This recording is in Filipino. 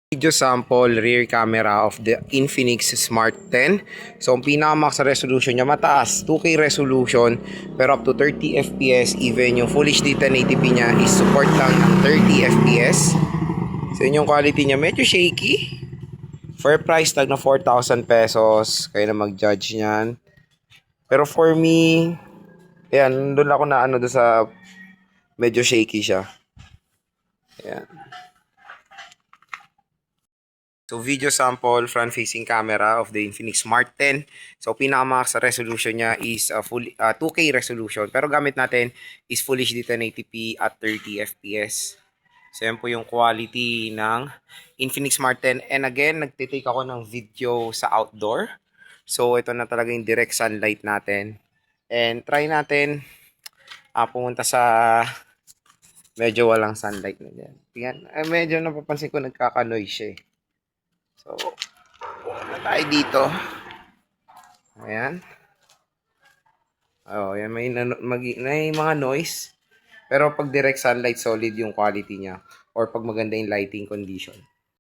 Video sample rear camera of the Infinix Smart 10. So, ang pinaka-max resolution niya mataas, 2K resolution, pero up to 30 FPS. Even yung Full HD 1080p niya is support lang ng 30 FPS. So, yun yung quality niya. Medyo shaky. For price tag na 4,000 pesos. Kayo na mag-judge niyan. Pero for me, ayan, doon ako na doon sa medyo shaky siya. Ayan. So, video sample front-facing camera of the Infinix Smart 10. So, pinaka-max resolution niya is 2K resolution. Pero gamit natin is Full HD 1080p at 30 FPS. So, yan po yung quality ng Infinix Smart 10. And again, nagtitake ako ng video sa outdoor. So, ito na talaga yung direct sunlight natin. And try natin pumunta sa medyo walang sunlight na dyan. Tingnan, medyo napapansin ko nagkaka-noise siya eh. So, na tayo dito. Ayan. Oh, yan may mga noise. Pero pag direct sunlight, solid yung quality niya. Or pag maganda yung lighting condition.